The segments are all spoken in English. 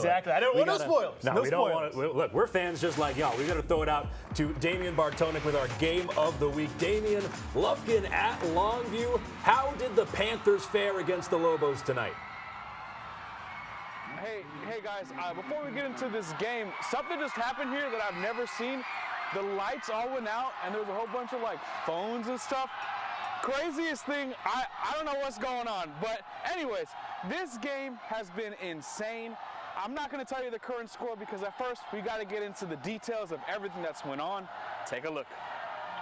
spoil Exactly. it. I don't want no spoilers. No, we don't want to. Look, we're fans just like y'all. We got to throw it out to Damian Bartonek with our game of the week. Damian, Lufkin at Longview. How did the Panthers fare against the Lobos tonight? Hey guys, before we get into this game, something just happened here that I've never seen. The lights all went out and there was a whole bunch of like phones and stuff. Craziest thing, I don't know what's going on, but anyways, this game has been insane. I'm not going to tell you the current score because at first we got to get into the details of everything that's went on. Take a look.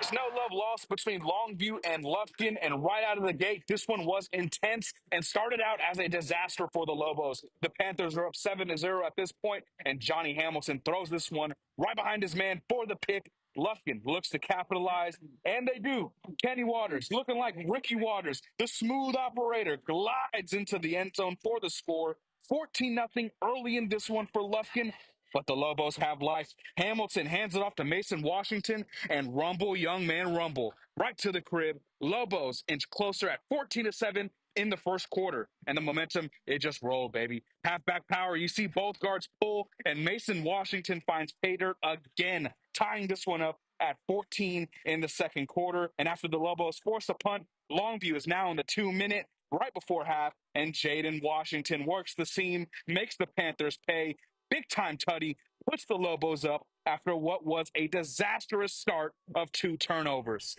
There's no love lost between Longview and Lufkin, and right out of the gate, this one was intense and started out as a disaster for the Lobos. The Panthers are up 7-0 at this point, and Johnny Hamilton throws this one right behind his man for the pick. Lufkin looks to capitalize, and they do. Kenny Waters, looking like Ricky Waters, the smooth operator, glides into the end zone for the score. 14-0 early in this one for Lufkin. But the Lobos have life. Hamilton hands it off to Mason Washington, and rumble, young man, rumble. Right to the crib. Lobos inch closer at 14-7 in the first quarter. And the momentum, it just rolled, baby. Halfback power, you see both guards pull, and Mason Washington finds pay dirt again, tying this one up at 14 in the second quarter. And after the Lobos force a punt, Longview is now in the 2-minute, right before half, and Jaden Washington works the seam, makes the Panthers pay. Big-time tutty, puts the Lobos up after what was a disastrous start of 2 turnovers.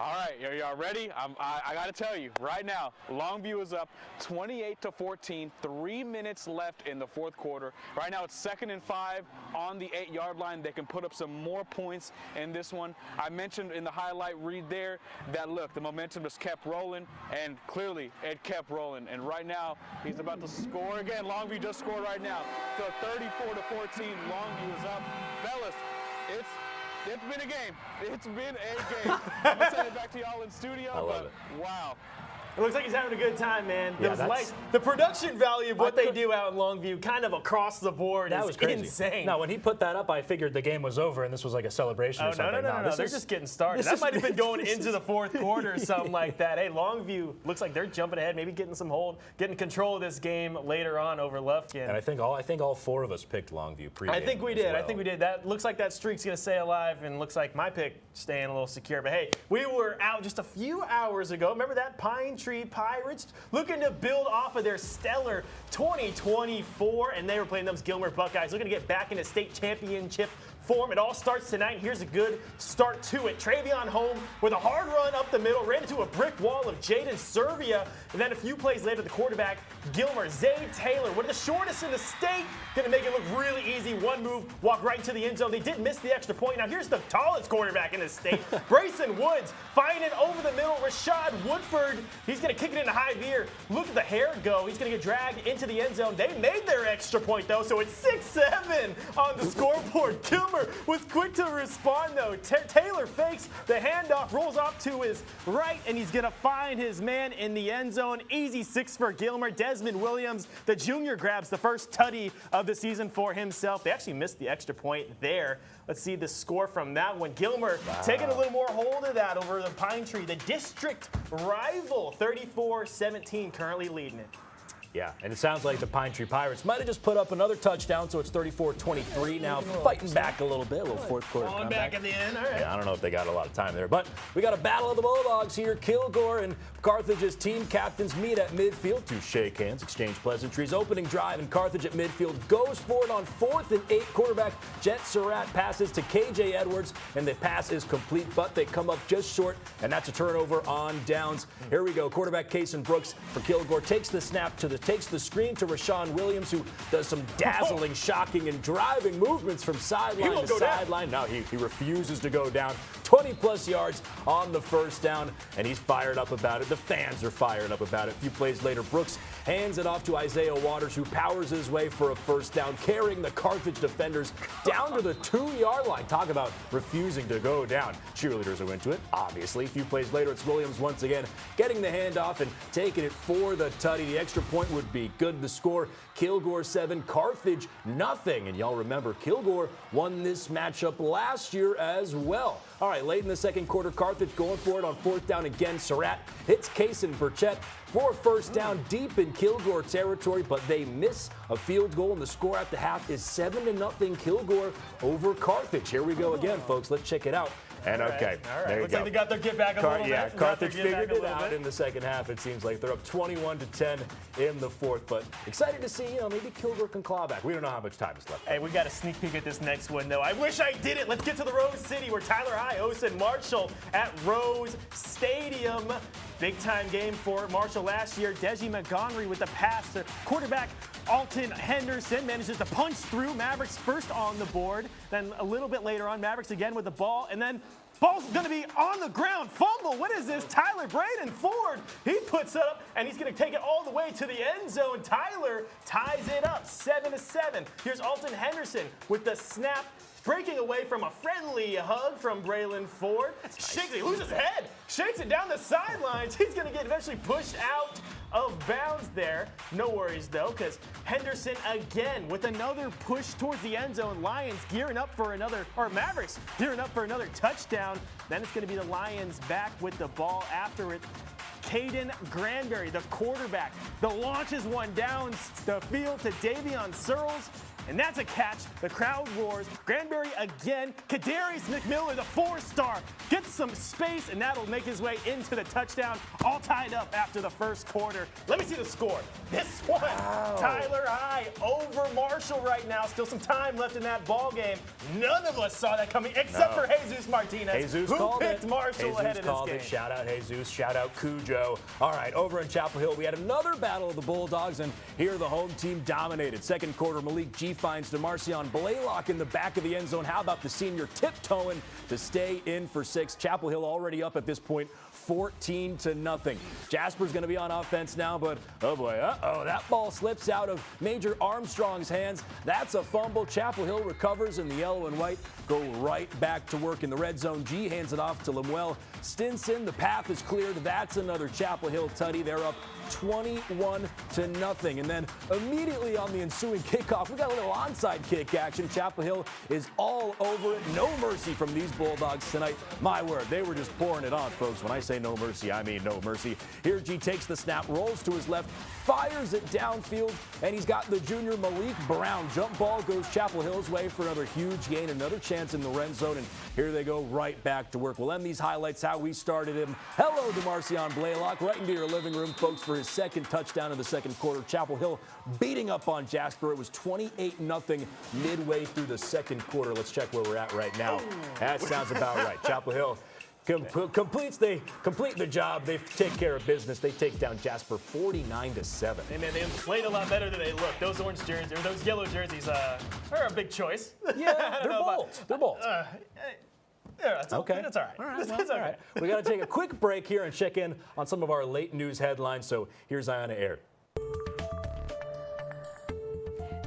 All right, y'all ready? I got to tell you, right now, Longview is up 28-14, 3 minutes left in the fourth quarter. Right now, it's 2nd and 5 on the 8-yard line. They can put up some more points in this one. I mentioned in the highlight read there that, look, the momentum just kept rolling, and clearly it kept rolling. And right now, he's about to score again. Longview just scored right now. So 34-14, Longview is up. Fellas, it's been a game. It's been a game. I'm going to send it back to y'all in studio, but wow. It looks like he's having a good time, man. Yeah, The production value of what they do out in Longview, kind of across the board, that is was crazy. insane. Now, when he put that up, I figured the game was over and this was like a celebration or something. No. They're just getting started. That might have been going into the fourth quarter or something like that. Hey, Longview looks like they're jumping ahead, maybe getting some hold, getting control of this game later on over Lufkin. And I think all 4 of us picked Longview pre-game. I think we did. That looks like that streak's going to stay alive, and looks like my pick staying a little secure. But hey, we were out just a few hours ago. Remember that Pine Tree Pirates looking to build off of their stellar 2024, and they were playing those Gilmer Buckeyes, looking to get back into state championship form. It all starts tonight. Here's a good start to it. Travion Home with a hard run up the middle, ran into a brick wall of Jaden Servia, and then a few plays later, the quarterback, Gilmer, Zay Taylor, one of the shortest in the state, going to make it look really easy. One move, walk right into the end zone. They did miss the extra point. Now here's the tallest quarterback in the state, Brayson Woods, finding it over the middle. Rashad Woodford, he's going to kick it into high veer. Look at the hair go. He's going to get dragged into the end zone. They made their extra point, though, so it's 6-7 on the scoreboard. Gilmer was quick to respond, though. Taylor fakes the handoff, rolls off to his right, and he's going to find his man in the end zone. Easy 6 for Gilmer. Desmond Williams, the junior, grabs the first tutty of the season for himself. They actually missed the extra point there. Let's see the score from that one. Gilmer taking a little more hold of that over the Pine Tree. The district rival, 34-17, currently leading it. Yeah, and it sounds like the Pine Tree Pirates might have just put up another touchdown, so it's 34-23 now, fighting back a little bit, a little fourth quarter On comeback. back at the end, all right. Yeah, I don't know if they got a lot of time there, but we got a battle of the Bulldogs here. Kilgore and Carthage's team captains meet at midfield to shake hands, exchange pleasantries. Opening drive, and Carthage at midfield goes for it on 4th and 8. Quarterback Jet Surratt passes to KJ Edwards, and the pass is complete, but they come up just short, and that's a turnover on downs. Here we go. Quarterback Kason Brooks for Kilgore takes the snap takes the screen to Rashawn Williams, who does some dazzling, shocking, and driving movements from sideline to sideline. No, he refuses to go down. 20-plus yards on the first down, and he's fired up about it. The fans are fired up about it. A few plays later, Brooks hands it off to Isaiah Waters, who powers his way for a first down, carrying the Carthage defenders down to the 2-yard line. Talk about refusing to go down. Cheerleaders are into it, obviously. A few plays later, it's Williams once again getting the handoff and taking it for the tutty. The extra point would be good. The score, Kilgore 7, Carthage nothing. And y'all remember, Kilgore won this matchup last year as well. All right, late in the second quarter, Carthage going for it on 4th down again. Surratt hits Kason Burchett for a first down deep in Kilgore territory, but they miss a field goal, and the score at the half is 7-0 Kilgore over Carthage. Here we go again, folks. Let's check it out. And okay, there you Looks go. like they got their get back a little bit. Yeah, Carthage figured it out in the second half. It seems like they're up 21-10 in the fourth, but excited to see, maybe Kilgore can claw back. We don't know how much time is left. Hey, we got a sneak peek at this next one, though. I wish I did it. Let's get to the Rose City, where Tyler High hosted Marshall at Rose Stadium. Big-time game for Marshall last year. Deji Montgomery with the pass to quarterback Alton Henderson manages to punch through. Mavericks first on the board. Then a little bit later on, Mavericks again with the ball. And then ball's going to be on the ground. Fumble. What is this? Tyler Braden Ford. He puts it up, and he's going to take it all the way to the end zone. Tyler ties it up 7-7. Here's Alton Henderson with the snap, breaking away from a friendly hug from Braylon Ford. Shakes it, loses his head, shakes it down the sidelines. He's going to get eventually pushed out of bounds there. No worries, though, because Henderson again with another push towards the end zone. Lions gearing up for another, or Mavericks gearing up for another touchdown. Then it's going to be the Lions back with the ball after it. Caden Granberry, the quarterback, launches one down the field to Davion Searles. And that's a catch. The crowd roars. Granberry again. Kadarius McMillan, the 4-star, gets some space, and that'll make his way into the touchdown. All tied up after the first quarter. Let me see the score. This one, Tyler High over Marshall right now. Still some time left in that ball game. None of us saw that coming except for Jesus Martinez, who picked Marshall ahead of this game. Shout out Jesus. Shout out Cujo. All right, over in Chapel Hill, we had another battle of the Bulldogs, and here the home team dominated. Second quarter, Malik G finds DeMarcion Blaylock in the back of the end zone. How about the senior tiptoeing to stay in for 6? Chapel Hill already up at this point, 14-0. Jasper's going to be on offense now, but oh boy, that ball slips out of Major Armstrong's hands. That's a fumble. Chapel Hill recovers, and the yellow and white go right back to work in the red zone. G hands it off to Lemuel Stinson. The path is cleared. That's another Chapel Hill tutty. They're up 21-0. And then immediately on the ensuing kickoff, we got a little onside kick action. Chapel Hill is all over it. No mercy from these Bulldogs tonight. My word, they were just pouring it on, folks. When I say no mercy, I mean no mercy. Here G takes the snap, rolls to his left, fires it downfield, and he's got the junior Malik Brown. Jump ball goes Chapel Hill's way for another huge gain, another chance in the red zone, and here they go right back to work. We'll end these highlights how we started him. Hello, DeMarcion Blaylock, right into your living room, folks, for his second touchdown in the second quarter. Chapel Hill beating up on Jasper. It was 28-0 midway through the second quarter. Let's check where we're at right now. That sounds about right. Chapel Hill complete the job. They take care of business. They take down Jasper 49-7. Hey man, they played a lot better than they look. Those orange jerseys, or those yellow jerseys, are a big choice. Yeah, they're bold. They're bold. Yeah, that's okay. That's all right. All right, well, that's all all right. right. We got to take a quick break here and check in on some of our late news headlines. So here's Ayanna Aird.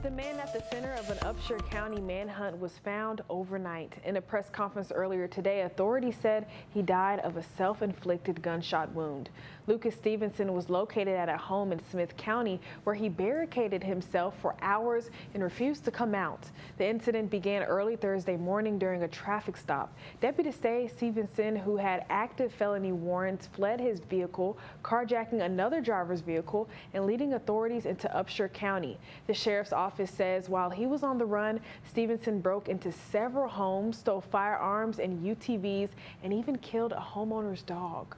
The man at the center of an Upshur County manhunt was found overnight. In a press conference earlier today, authorities said he died of a self-inflicted gunshot wound. Lucas Stevenson was located at a home in Smith County where he barricaded himself for hours and refused to come out. The incident began early Thursday morning during a traffic stop. Deputies say Stevenson, who had active felony warrants, fled his vehicle, carjacking another driver's vehicle and leading authorities into Upshur County. The sheriff's office says while he was on the run, Stevenson broke into several homes, stole firearms and UTVs, and even killed a homeowner's dog.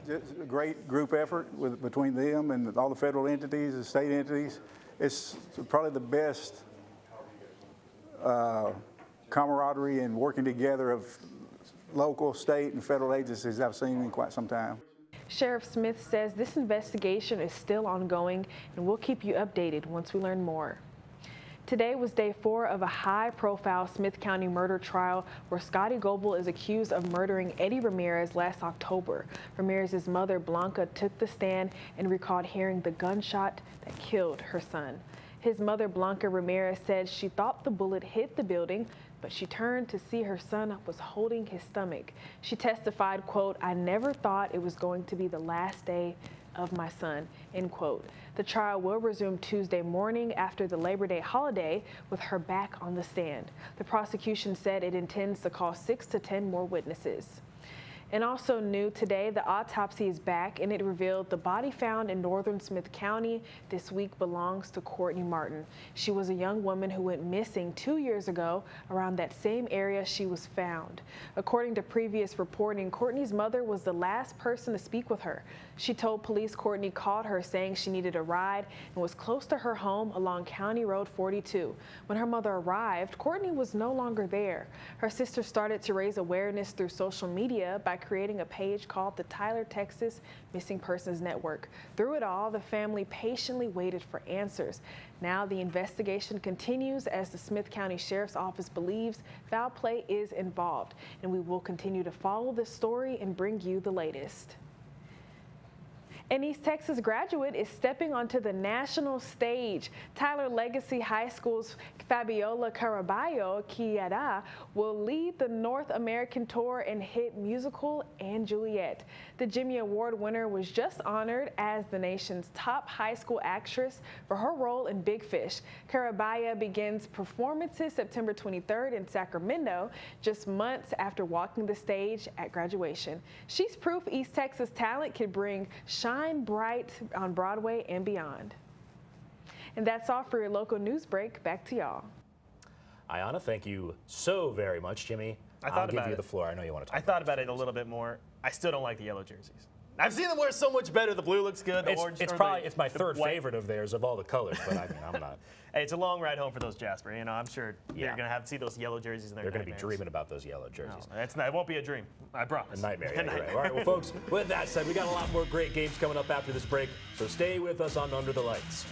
It's a great group effort between them and all the federal entities, the state entities. It's probably the best camaraderie and working together of local, state, and federal agencies I've seen in quite some time. Sheriff Smith says this investigation is still ongoing, and we'll keep you updated once we learn more. Today was day 4 of a high-profile Smith County murder trial where Scotty Goebel is accused of murdering Eddie Ramirez last October. Ramirez's mother, Blanca, took the stand and recalled hearing the gunshot that killed her son. His mother, Blanca Ramirez, said she thought the bullet hit the building, but she turned to see her son was holding his stomach. She testified, quote, "I never thought it was going to be the last day of my son," end quote. The trial will resume Tuesday morning after the Labor Day holiday with her back on the stand. The prosecution said it intends to call 6 to 10 more witnesses. And also new today, the autopsy is back, and it revealed the body found in northern Smith County this week belongs to Courtney Martin. She was a young woman who went missing 2 years ago around that same area she was found. According to previous reporting, Courtney's mother was the last person to speak with her. She told police Courtney called her saying she needed a ride and was close to her home along County Road 42. When her mother arrived, Courtney was no longer there. Her sister started to raise awareness through social media by creating a page called the Tyler, Texas Missing Persons Network. Through it all, the family patiently waited for answers. Now the investigation continues as the Smith County Sheriff's Office believes foul play is involved, and we will continue to follow this story and bring you the latest. An East Texas graduate is stepping onto the national stage. Tyler Legacy High School's Fabiola Caraballo Quiada will lead the North American tour and hit musical and Juliet. The Jimmy Award winner was just honored as the nation's top high school actress for her role in Big Fish. Caraballo begins performances September 23rd in Sacramento, just months after walking the stage at graduation. She's proof East Texas talent can bring shine bright on Broadway and beyond. And that's all for your local news break. Back to y'all. Ayana, thank you so very much. Jimmy, I'll give you the floor. I know you want to talk I thought about it a little bit more. I still don't like the yellow jerseys. I've seen them wear so much better. The blue looks good. The orange. It's my third favorite of theirs of all the colors, but I mean, I'm not. Hey, it's a long ride home for those Jasper. You know, I'm sure you're gonna have to see those yellow jerseys. They're going to be dreaming about those yellow jerseys. No, it won't be a dream. I promise. A nightmare. Yeah, right. All right, well, folks, with that said, we got a lot more great games coming up after this break, so stay with us on Under the Lights.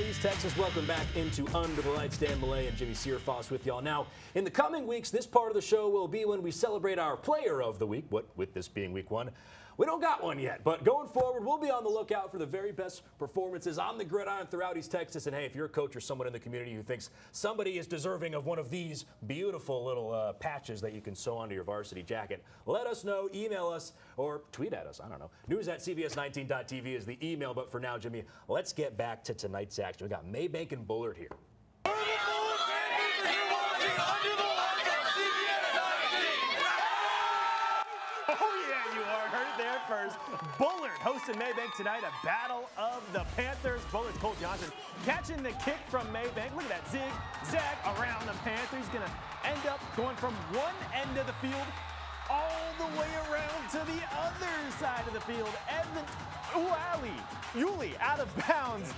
East Texas, welcome back into Under the Lights. Dan Millay and Jimmy Searfoss with y'all. Now, in the coming weeks, this part of the show will be when we celebrate our Player of the Week. What with this being week one, we don't got one yet, but going forward, we'll be on the lookout for the very best performances on the gridiron throughout East Texas. And hey, if you're a coach or someone in the community who thinks somebody is deserving of one of these beautiful little patches that you can sew onto your varsity jacket, let us know, email us, or tweet at us. I don't know. News@CBS19.tv is the email. But for now, Jimmy, let's get back to tonight's action. We got Maybank and Bullard here. Oh, yeah, you are. Heard it there first. Bullard hosting Maybank tonight, a battle of the Panthers. Bullard, Cole Johnson catching the kick from Maybank. Look at that zig-zag around the Panther. He's going to end up going from one end of the field all the way around to the other side of the field. Evan Yuli out of bounds.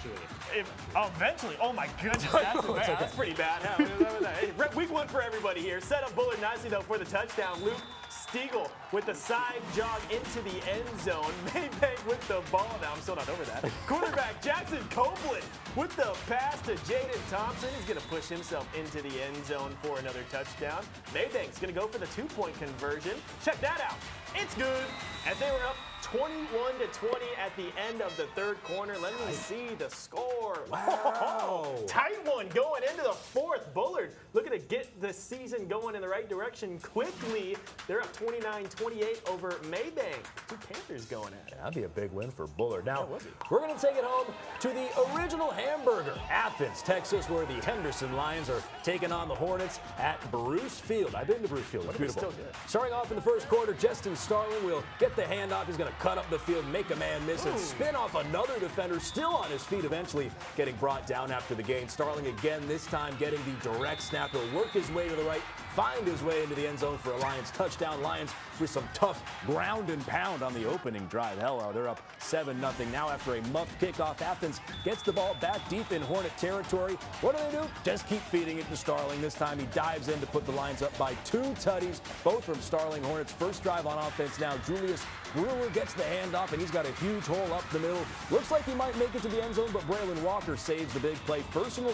Eventually. Oh, my goodness. That's pretty bad. Hey, week one for everybody here. Set up Bullard nicely, though, for the touchdown. Luke Stiegel with the side jog into the end zone. Maybank with the ball. Now, I'm still not over that. Quarterback Jackson Copeland with the pass to Jaden Thompson. He's going to push himself into the end zone for another touchdown. Maybank's going to go for the two-point conversion. Check that out. It's good. As they were up 21-20 at the end of the third quarter. Let me see the score. Wow. Tight one going into the fourth. Bullard looking to get the season going in the right direction quickly. They're up 29-28 over Maybank. Two Panthers going at it. That'd be a big win for Bullard. Now, we're going to take it home to the original hamburger, Athens, Texas, where the Henderson Lions are taking on the Hornets at Bruce Field. I've been to Bruce Field. It's beautiful. Still good. Starting off in the first quarter, Justin Starling will get the handoff. He's going to cut up the field, make a man miss, and spin off another defender, still on his feet, eventually getting brought down after the gain. Starling again, this time getting the direct snap. He'll work his way to the right, find his way into the end zone for a Lions touchdown. Lions with some tough ground and pound on the opening drive. Hell, they're up 7-0. Now after a muffed kickoff, Athens gets the ball back deep in Hornet territory. What do? Just keep feeding it to Starling. This time he dives in to put the Lions up by 2 tutties, both from Starling. Hornets first drive on offense now. Julius Brewer gets the handoff, and he's got a huge hole up the middle. Looks like he might make it to the end zone, but Braylon Walker saves the big play. Personal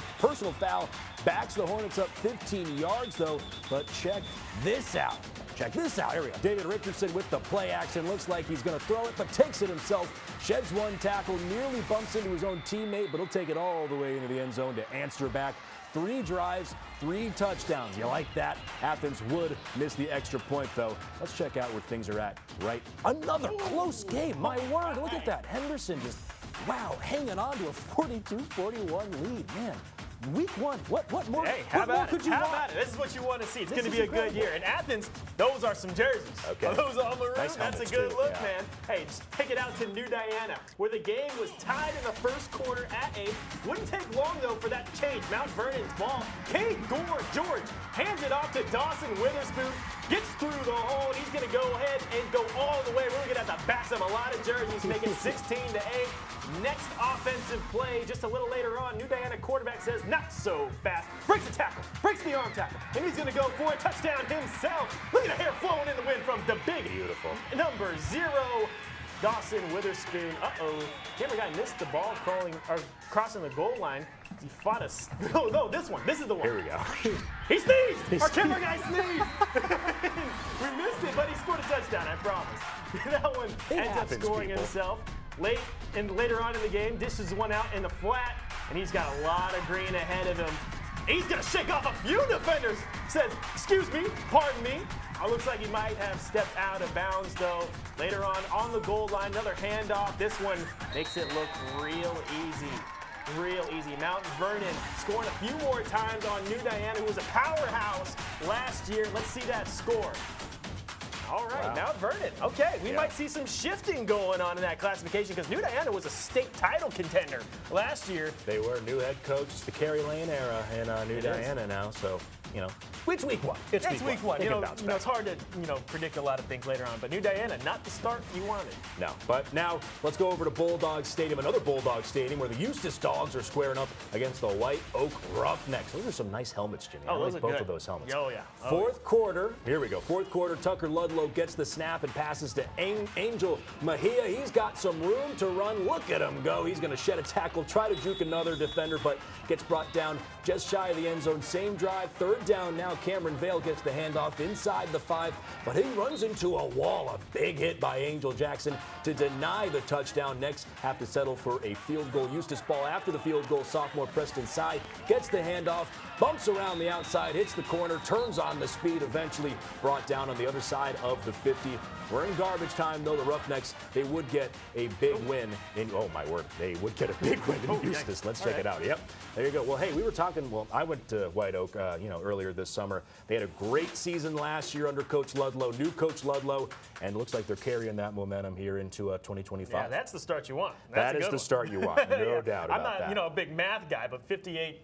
foul backs the Hornets up 15 yards, though. But check this out. Check this out. Here we go. David Richardson with the play action. Looks like he's going to throw it, but takes it himself. Sheds one tackle, nearly bumps into his own teammate, but he'll take it all the way into the end zone to answer back. 3 drives, 3 touchdowns. You like that? Athens would miss the extra point, though. Let's check out where things are at right. Another close game. My word, look at that. Henderson just, wow, hanging on to a 42-41 lead. Man, week one. What more? Hey, what more could you want? About it? This is what you want to see. It's going to be a good year. In Athens, those are some jerseys. Okay. Are those all maroon? Nice That's a helmets, good too. look, Yeah. man. Hey, just take it out to New Diana, where the game was tied in the first quarter at 8. Wouldn't take long, though, for that to change. Mount Vernon's ball. Kate George hands it off to Dawson Witherspoon. Gets through the hole. He's going to go ahead and go all the way. We're going to have to back up a lot of jerseys, make it 16-8. Next offensive play, just a little later on, New Diana quarterback says, not so fast. Breaks the tackle, breaks the arm tackle, and he's going to go for a touchdown himself. Look at the hair flowing in the wind from the big number 0, Dawson Witherspoon. Camera guy missed the ball crossing the goal line. He fought us. No, this one. This is the one. Here we go. He sneezed! Our camera guy sneezed! We missed it, but he scored a touchdown, I promise. That one ends up scoring himself. Later on in the game, dishes one out in the flat, and he's got a lot of green ahead of him. He's going to shake off a few defenders. Says, excuse me, pardon me. Looks like he might have stepped out of bounds, though. Later on the goal line, another handoff. This one makes it look real easy. Real easy. Mount Vernon scoring a few more times on New Diana, who was a powerhouse last year. Let's see that score. All right, wow. Mount Vernon. Okay, we might see some shifting going on in that classification because New Diana was a state title contender last year. They were new head coach, the Kerry Lane era in New Diana now, so, you know. It's week one. It's week one. You know, it's hard to predict a lot of things later on, but New Diana, not the start you wanted. No, but now let's go over to Bulldog Stadium, another Bulldog Stadium, where the Eustis Dogs are squaring up against the White Oak Roughnecks. Those are some nice helmets, Jimmy. I like both of those helmets. Oh, yeah. Fourth quarter, here we go. Fourth quarter, Tucker Ludlow gets the snap and passes to Angel Mejia. He's got some room to run. Look at him go. He's going to shed a tackle, try to juke another defender, but gets brought down just shy of the end zone. Same drive, third down now. Cameron Vale gets the handoff inside the 5, but he runs into a wall. A big hit by Angel Jackson to deny the touchdown. Next, have to settle for a field goal. Eustis ball after the field goal. Sophomore Preston Sy gets the handoff, bumps around the outside, hits the corner, turns on the speed, eventually brought down on the other side of the 50. We're in garbage time, though. The Roughnecks, they would get a big win in, oh my word, they would get a big win in Eustis. Let's check it out. Yep, there you go. Well, hey, we were talking, I went to White Oak, earlier this summer. They had a great season last year under Coach Ludlow, new Coach Ludlow, and it looks like they're carrying that momentum here into 2025. Yeah, that's the start you want. That is the start you want, no doubt about that. I'm not, a big math guy, but 58,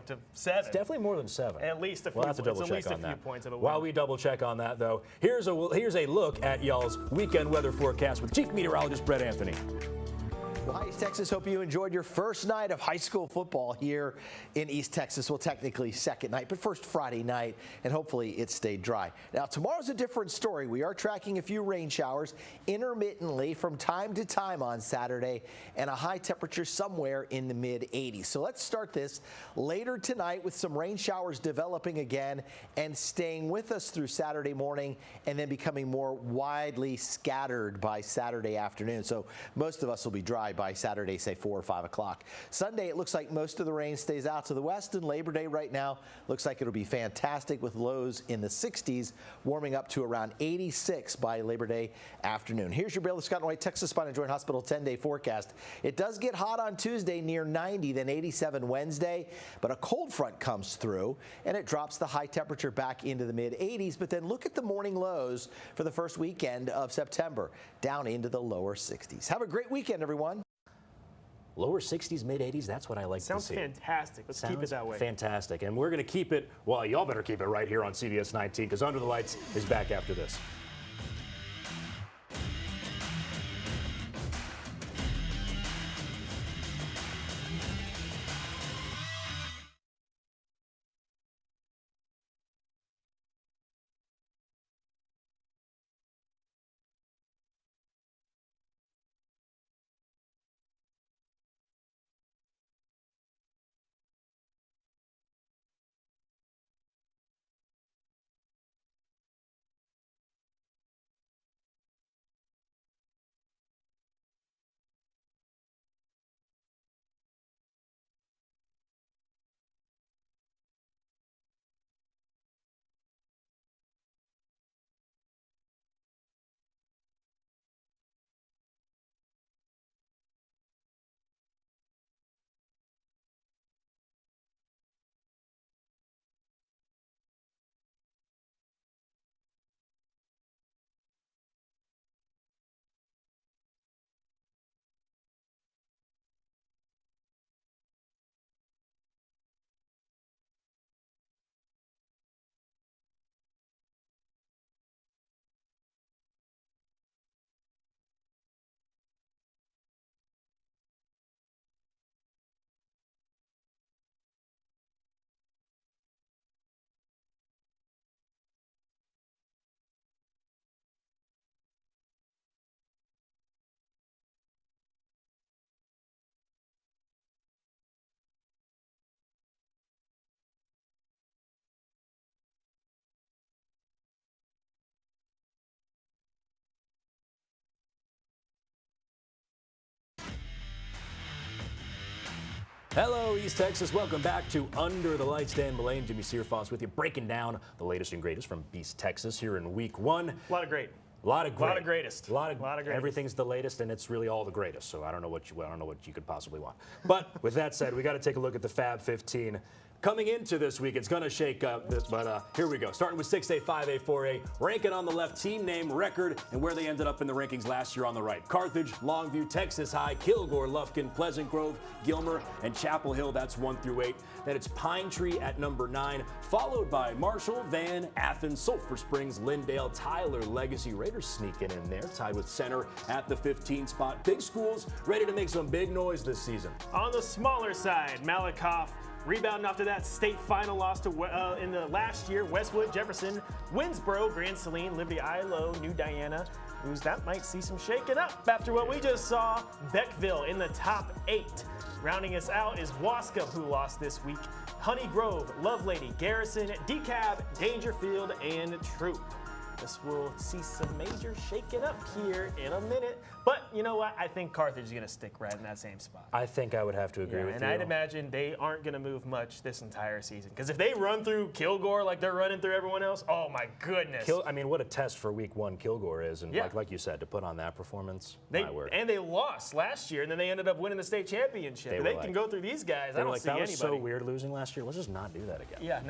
to 7. It's definitely more than 7. At least a few We'll have to points. double check on At least a few that. points of a win. While we double check on that, though, here's a look at y'all's weekend weather forecast with Chief Meteorologist Brett Anthony. Well, hi, East Texas. Hope you enjoyed your first night of high school football here in East Texas. Well, technically second night, but first Friday night, and hopefully it stayed dry. Now, tomorrow's a different story. We are tracking a few rain showers intermittently from time to time on Saturday, and a high temperature somewhere in the mid-80s. So let's start this later tonight with some rain showers developing again and staying with us through Saturday morning, and then becoming more widely scattered by Saturday afternoon. So most of us will be dry by Saturday, say 4 or 5 o'clock. Sunday, it looks like most of the rain stays out to the west, and Labor Day right now looks like it'll be fantastic with lows in the 60s, warming up to around 86 by Labor Day afternoon. Here's your Baylor Scott and White Texas Spine and Joint Hospital 10-day forecast. It does get hot on Tuesday, near 90, then 87 Wednesday, but a cold front comes through, and it drops the high temperature back into the mid-80s. But then look at the morning lows for the first weekend of September, down into the lower 60s. Have a great weekend, everyone. Lower 60s, mid-80s, that's what I like to see. Sounds fantastic. Let's keep it that way. Fantastic. And we're going to keep it, well, y'all better keep it right here on CBS 19, because Under the Lights is back after this. Hello, East Texas. Welcome back to Under the Lights. Dan Mullane, Jimmy Searfoss with you, breaking down the latest and greatest from East Texas here in Week 1. A lot of great. A lot of great. A lot of greatest. A lot of greatest. Everything's the latest, and it's really all the greatest. So I don't know what you could possibly want. But with that said, we got to take a look at the Fab 15. Coming into this week, it's going to shake up this, but here we go. Starting with 6A, 5A, 4A, ranking on the left, team name, record, and where they ended up in the rankings last year on the right. Carthage, Longview, Texas High, Kilgore, Lufkin, Pleasant Grove, Gilmer, and Chapel Hill. That's 1 through 8. Then it's Pine Tree at number 9, followed by Marshall, Van, Athens, Sulphur Springs, Lindale, Tyler, Legacy. Raiders sneaking in there, tied with Center at the 15 spot. Big schools ready to make some big noise this season. On the smaller side, Malakoff rebounding after that state final loss to in the last year. Westwood, Jefferson, Winsboro, Grand Saline, Liberty, Ilo, New Diana. That might see some shaking up after what we just saw. Beckville in the top 8. Rounding us out is Wascom, who lost this week. Honey Grove, Lovelady, Garrison, DeKalb, Dangerfield, and Troop. This will see some major shaking up here in a minute. But you know what? I think Carthage is going to stick right in that same spot. I think I would have to agree with and you. I'd imagine they aren't going to move much this entire season. Because if they run through Kilgore like they're running through everyone else, oh my goodness. I mean, what a test for week 1 Kilgore is. And like you said, to put on that performance, my word. And they lost last year, and then they ended up winning the state championship. If they can go through these guys, I don't see anybody. That was so weird losing last year. Let's just not do that again. Yeah,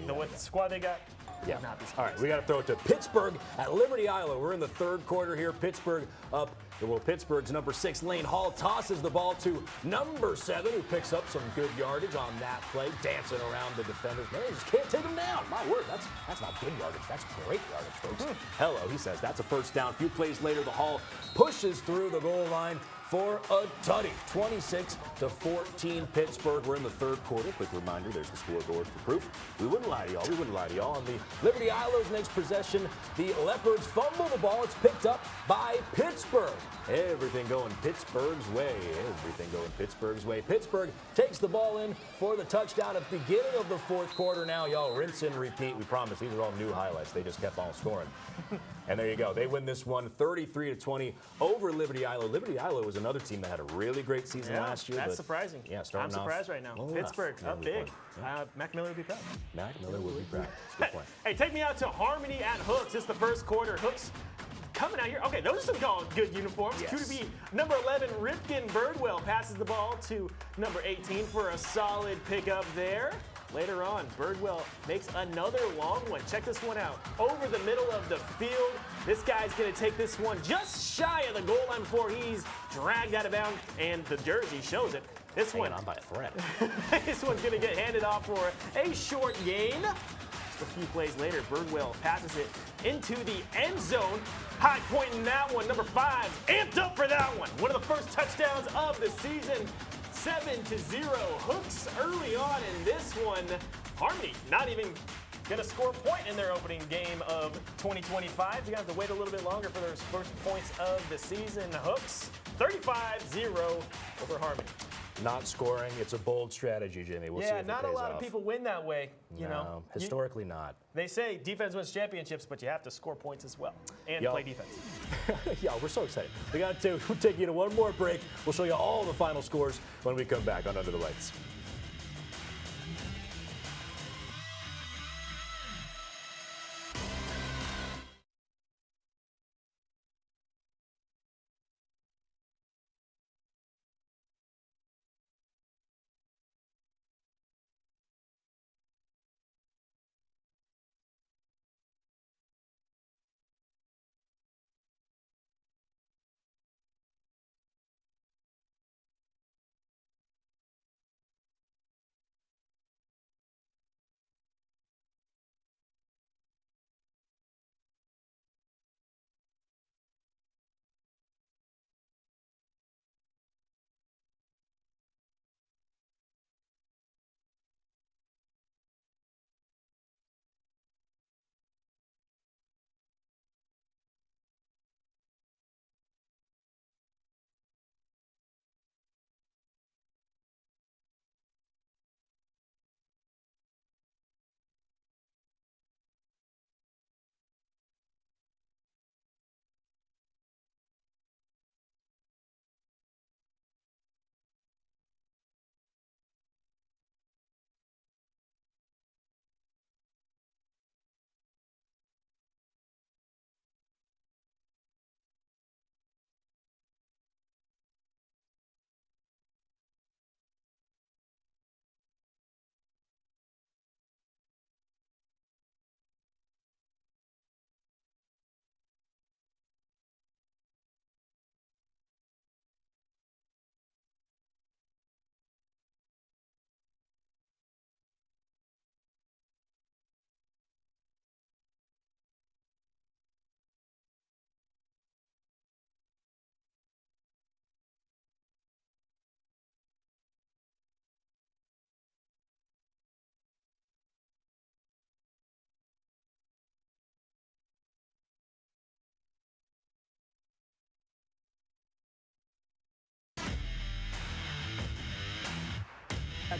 no, what squad they got? Yeah. All right, we got to throw it to Pittsburgh at Liberty Iowa. We're in the third quarter here. Pittsburgh up. Well, Pittsburgh's number 6, Lane Hall, tosses the ball to number 7, who picks up some good yardage on that play, dancing around the defenders. Man, you just can't take him down. My word, that's not good yardage. That's great yardage, folks. Hello, he says. That's a first down. A few plays later, the Hall pushes through the goal line for a tutty. 26-14 Pittsburgh. We're in the third quarter. Quick reminder, there's the scoreboard for proof. We wouldn't lie to y'all. We wouldn't lie to y'all. On the Liberty Iowa's next possession, the Leopards fumble the ball. It's picked up by Pittsburgh. Everything going Pittsburgh's way. Everything going Pittsburgh's way. Pittsburgh takes the ball in for the touchdown at the beginning of the fourth quarter. Now, y'all, rinse and repeat. We promise these are all new highlights. They just kept on scoring. And there you go. They win this one 33-20 over Liberty Iowa. Liberty Iowa was another team that had a really great season last year. That's surprising. Yeah, I'm surprised right now. Pittsburgh up big. Mac Miller would be proud. Mac Miller would be proud. That's a good point. Hey, take me out to Harmony at Hooks. It's the first quarter. Hooks coming out here. Okay, those are some good uniforms. Yes. QB number 11, Ripken Birdwell passes the ball to number 18 for a solid pickup there. Later on, Birdwell makes another long one. Check this one out. Over the middle of the field. This guy's going to take this one just shy of the goal line before he's dragged out of bounds, and the jersey shows it. This one on by a thread. This one's going to get handed off for a short gain. Just a few plays later, Birdwell passes it into the end zone. High point in that one. Number 5, amped up for that one. One of the first touchdowns of the season. 7-0. Hooks early on in this one. Harmony not even going to score a point in their opening game of 2025. You're going to have to wait a little bit longer for those first points of the season. Hooks 35-0 over Harmony. Not scoring, it's a bold strategy, Jimmy. We'll see if it not a pays lot off. of people win that way. You know, historically not. They say defense wins championships, but you have to score points as well and play defense. Yeah, we're so excited. We'll take you to one more break. We'll show you all the final scores when we come back on Under the Lights.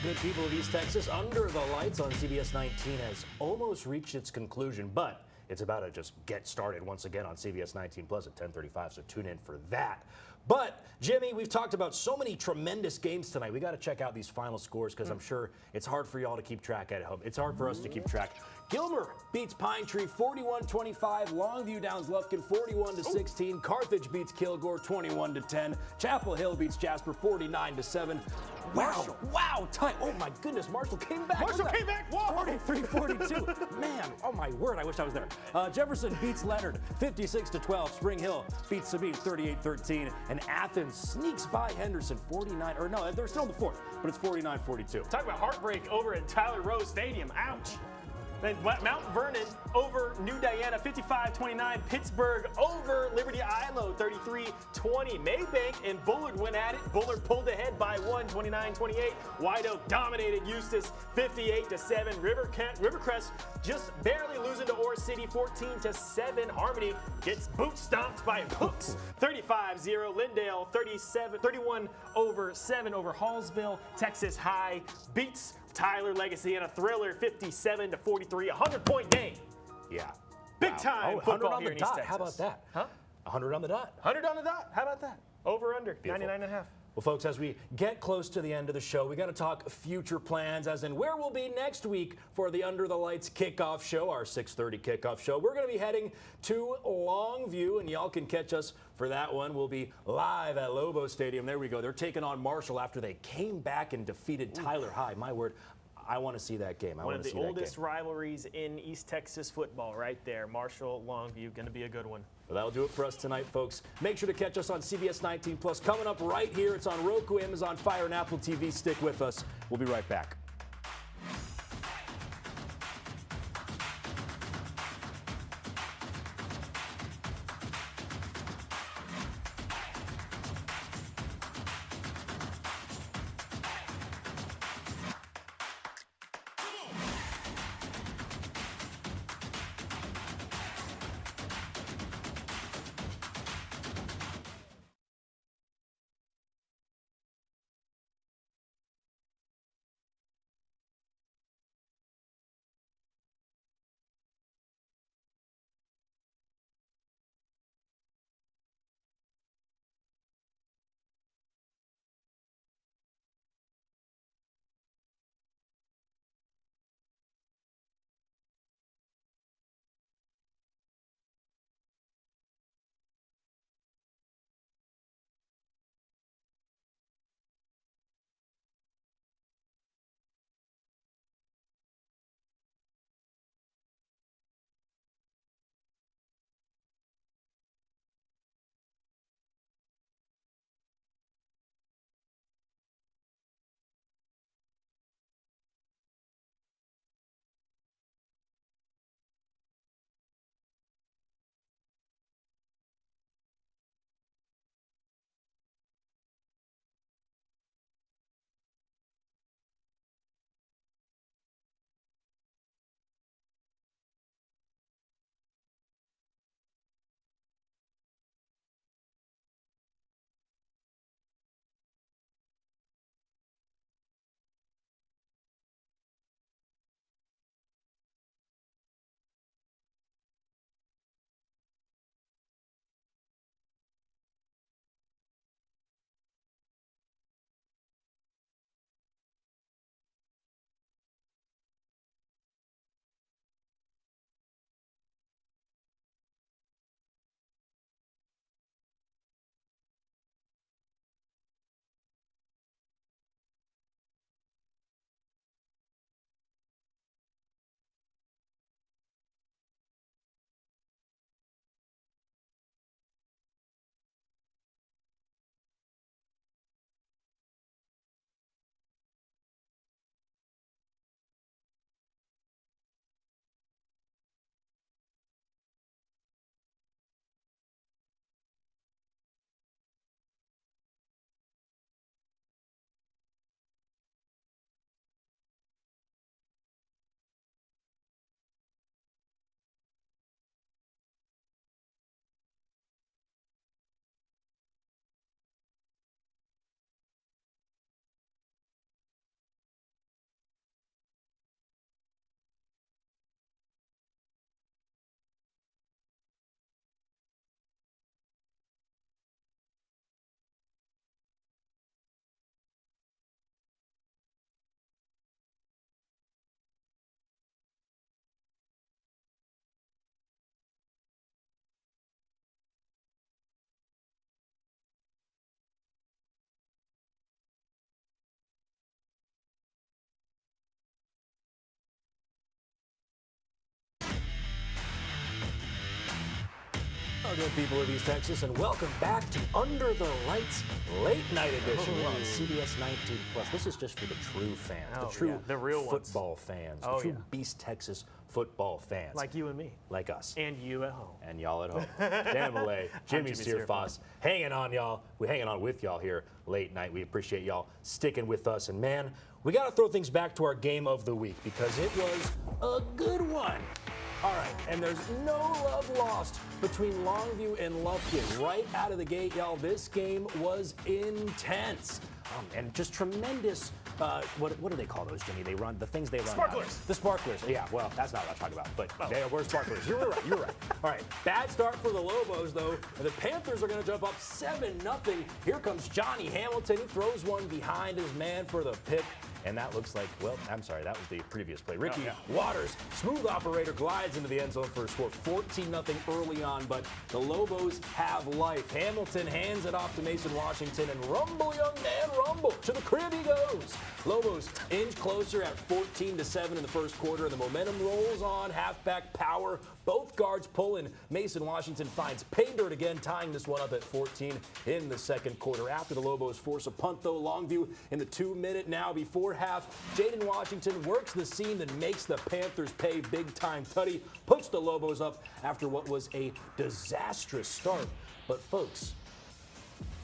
Good people of East Texas, Under the Lights on CBS19 has almost reached its conclusion, but it's about to just get started once again on CBS19 Plus at 10:35, so tune in for that. But, Jimmy, we've talked about so many tremendous games tonight. We got to check out these final scores because I'm sure it's hard for y'all to keep track at home. It's hard for us to keep track. Gilmer beats Pine Tree 41-25. Longview downs Lufkin 41-16. Carthage beats Kilgore 21-10. Chapel Hill beats Jasper 49-7. Wow, wow, time. Oh my goodness, Marshall came back. Marshall came back. Whoa. 43-42. Man, oh my word, I wish I was there. Jefferson beats Leonard 56-12. Spring Hill beats Sabine 38-13. And Athens sneaks by Henderson 49, or no, they're still in the fourth, but it's 49-42. Talk about heartbreak over at Tyler Rose Stadium. Ouch. Then Mount Vernon over New Diana 55-29. Pittsburgh over Liberty Ilo 33-20. Maybank and Bullard went at it. Bullard pulled ahead by 1, 29-28. White Oak dominated Eustis 58-7. Rivercrest just barely losing to Ore City 14-7. Harmony gets boot stomped by Hooks 35-0. Lindale 31-7 over Hallsville. Texas High beats Tyler Legacy in a thriller 57-43, 100-point game. Yeah. Big time football here in East Texas. How about that? Huh? 100 on the dot. 100 on the dot. How about that? Over under, Beautiful. 99.5. Well, folks, as we get close to the end of the show, we got to talk future plans, as in where we'll be next week for the Under the Lights kickoff show, our 6:30 kickoff show. We're going to be heading to Longview, and y'all can catch us for that one. We'll be live at Lobo Stadium. There we go. They're taking on Marshall after they came back and defeated Tyler High. My word. I want to see that game. One of the oldest rivalries in East Texas football right there. Marshall, Longview, going to be a good one. Well, that'll do it for us tonight, folks. Make sure to catch us on CBS19 Plus. Coming up right here, it's on Roku, Amazon Fire, and Apple TV. Stick with us. We'll be right back. good people of East Texas, and welcome back to Under the Lights Late Night Edition on CBS19 Plus. This is just for the true fans, the true the real football fans, the true East Texas football fans. Like you and me. Like us. And you at home. And y'all at home. Dan Malay, Jimmy Searfoss, hanging on, y'all. We're hanging on with y'all here late night. We appreciate y'all sticking with us. And man, we got to throw things back to our game of the week because it was a good one. All right, and there's no love lost between Longview and Lufkin. Right out of the gate, y'all, this game was intense. And just tremendous, what do they call those, Jimmy? They run, the things they run. Sparklers. The sparklers, yeah, well, that's not what I'm talking about, but they were sparklers. You're right. All right, bad start for the Lobos, though. The Panthers are going to jump up 7-0. Here comes Johnny Hamilton. He throws one behind his man for the pick. And that looks like, well, I'm sorry, that was the previous play. Ricky Waters, smooth operator, glides into the end zone for a score 14-0 early on, but the Lobos have life. Hamilton hands it off to Mason Washington, and rumble, young man, rumble. To the crib he goes. Lobos inch closer at 14-7 in the first quarter, and the momentum rolls on. Halfback power. Both guards pull, and Mason Washington finds pay dirt again, tying this one up at 14 in the second quarter. After the Lobos force a punt, though, Longview in the 2-minute now before half. Jaden Washington works the seam that makes the Panthers pay big time. Tutty puts the Lobos up after what was a disastrous start. But folks,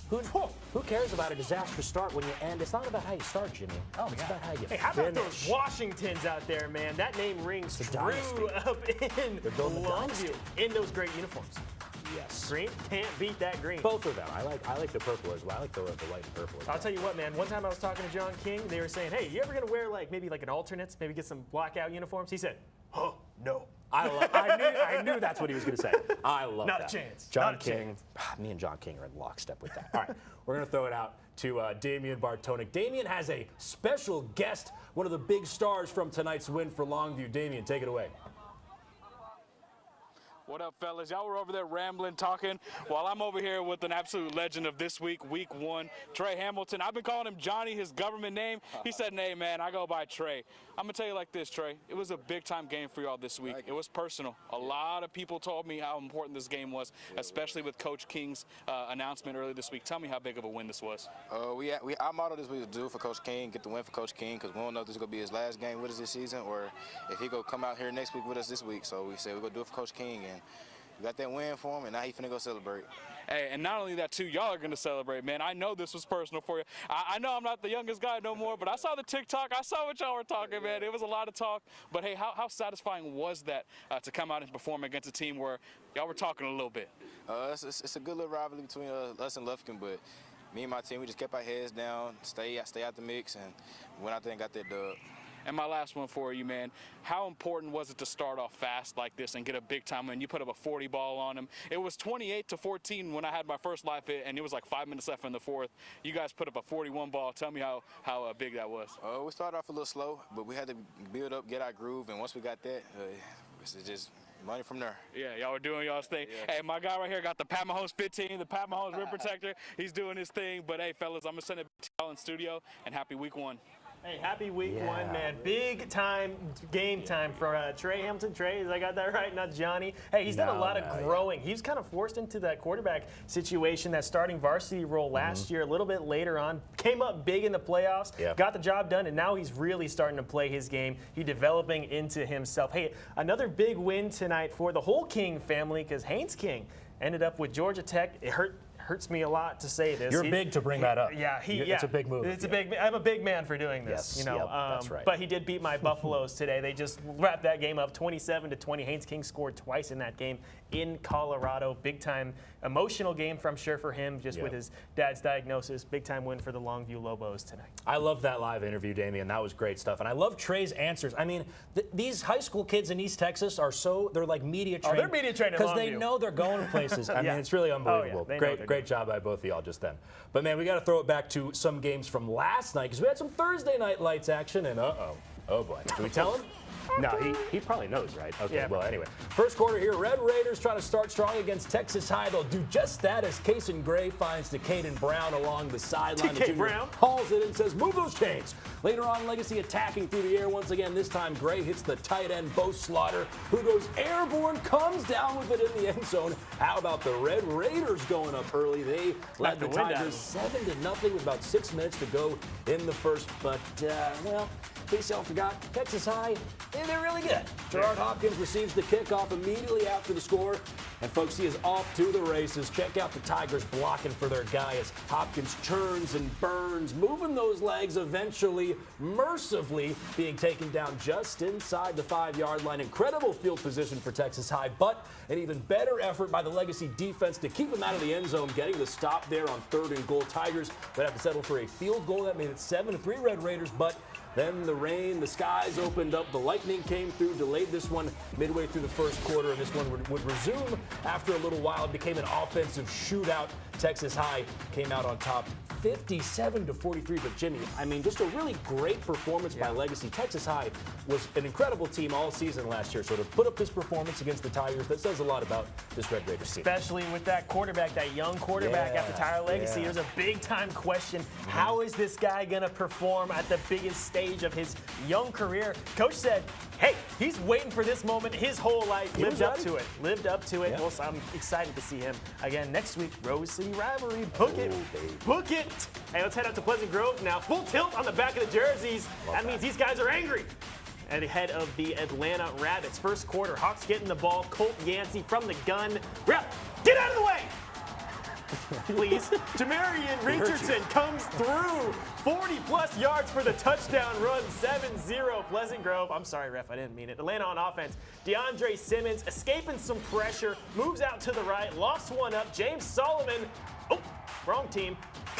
who cares about a disastrous start when you end? It's not about how you start, Jimmy. It's about how you finish. How about those Washingtons out there, man? That name rings true up in Longview in those great uniforms. Yes. Green, can't beat that green. Both of them. I like the purple as well. I like the white and purple as well. I'll tell you what, man. One time I was talking to John King. They were saying, hey, you ever going to wear maybe an alternates? Maybe get some blackout uniforms? He said, no. I knew that's what he was going to say. I love that. Not a chance. John King. Me and John King are in lockstep with that. All right, we're going to throw it out to Damian Bartonik. Damian has a special guest, one of the big stars from tonight's win for Longview. Damian, take it away. What up, fellas? Y'all were over there rambling, talking, while I'm over here with an absolute legend of this week, week one, Trey Hamilton. I've been calling him Johnny, his government name. He said, hey, man, I go by Trey. I'm going to tell you like this, Trey. It was a big-time game for y'all this week. It was personal. A lot of people told me how important this game was, especially with Coach King's announcement earlier this week. Tell me how big of a win this was. Our motto this week was do it for Coach King, get the win for Coach King, because we don't know if this is going to be his last game with us this season or if he going to come out here next week with us this week. So we said we're going to do it for Coach King, and we got that win for him, and now he finna go celebrate. Hey, and not only that, too, y'all are going to celebrate, man. I know this was personal for you. I know I'm not the youngest guy no more, but I saw the TikTok. I saw what y'all were talking, man. It was a lot of talk. But, hey, how satisfying was that to come out and perform against a team where y'all were talking a little bit? It's a good little rivalry between us and Lufkin, but me and my team, we just kept our heads down, stay out the mix, and went out there and got that dub. And my last one for you, man, how important was it to start off fast like this and get a big time win? You put up a 40 ball on them. It was 28-14 when I had my first live hit, and it was like 5 minutes left in the fourth. You guys put up a 41 ball. Tell me how big that was. We started off a little slow, but we had to build up, get our groove, and once we got that, it's just money from there. Yeah, y'all were doing y'all's thing. Yeah. Hey, my guy right here got the Pat Mahomes 15, the Pat Mahomes rim protector. He's doing his thing. But, hey, fellas, I'm going to send it to y'all in studio, and happy week one. Hey, happy week one, man. Big time game time for Trey Hamilton. Trey, I got that right? Not Johnny. Hey, he's done a lot of growing. He was kind of forced into that quarterback situation, that starting varsity role last year, a little bit later on. Came up big in the playoffs, got the job done, and now he's really starting to play his game. He's developing into himself. Hey, another big win tonight for the whole King family because Haynes King ended up with Georgia Tech. It hurts me a lot to say this. You're big to bring that up. It's a big move. It's a big. I'm a big man for doing this. Yes, that's right. But he did beat my Buffaloes today. They just wrapped that game up 27-20. Haynes King scored twice in that game in Colorado. Big time emotional game, I'm sure, for him, just with his dad's diagnosis. Big time win for the Longview Lobos tonight. I love that live interview, Damian. That was great stuff. And I love Trey's answers. I mean, these high school kids in East Texas are they're like media trained. Oh, they're media trained because they know they're going places. I mean, it's really unbelievable. Great job by both of y'all just then. But, man, we got to throw it back to some games from last night because we had some Thursday night lights action. And oh boy. Should we tell them? No, he probably knows, right? Okay, Yeah. well, anyway. First quarter here, Red Raiders trying to start strong against Texas High. They'll do just that as Kason Gray finds Decaden Brown along the sideline. TK The junior Brown hauls it and says, move those chains. Later on, Legacy attacking through the air once again. This time, Gray hits the tight end, Bo Slaughter, who goes airborne, comes down with it in the end zone. How about the Red Raiders going up early? They led the Tigers 7-0 with about 6 minutes to go in the first. But, well, in case y'all forgot, Texas High, they're really good. Gerard Hopkins receives the kickoff immediately after the score. And, folks, he is off to the races. Check out the Tigers blocking for their guy as Hopkins churns and burns, moving those legs, eventually, mercifully, being taken down just inside the 5-yard line. Incredible field position for Texas High, but an even better effort by the Legacy defense to keep him out of the end zone, getting the stop there on 3rd and goal. Tigers would have to settle for a field goal. That made it 7-3 Red Raiders, but then the rain, the skies opened up, the lightning came through, delayed this one midway through the first quarter, and this one would resume after a little while. It became an offensive shootout. Texas High came out on top 57-43, but Jimmy, I mean, just a really great performance by Legacy. Texas High was an incredible team all season last year, so to put up this performance against the Tigers, that says a lot about this Red Raiders team. Especially with that quarterback, that young quarterback at the Tire Legacy. There's a big-time question. How is this guy going to perform at the biggest stage of his young career? Coach said, hey, he's waiting for this moment his whole life. Lived up to it. Well, so I'm excited to see him again next week. Rose City rivalry. Book it. Book it. Hey, let's head out to Pleasant Grove now. Full tilt on the back of the jerseys. That means these guys are angry. At the head of the Atlanta Rabbits. First quarter, Hawks getting the ball. Colt Yancey from the gun. Rep, get out of the way! Please. Jamarian Richardson comes through. 40-plus yards for the touchdown run. 7-0 Pleasant Grove. I'm sorry, ref, I didn't mean it. Atlanta on offense. DeAndre Simmons escaping some pressure. Moves out to the right. Lofts one up. James Solomon. Oh, wrong team.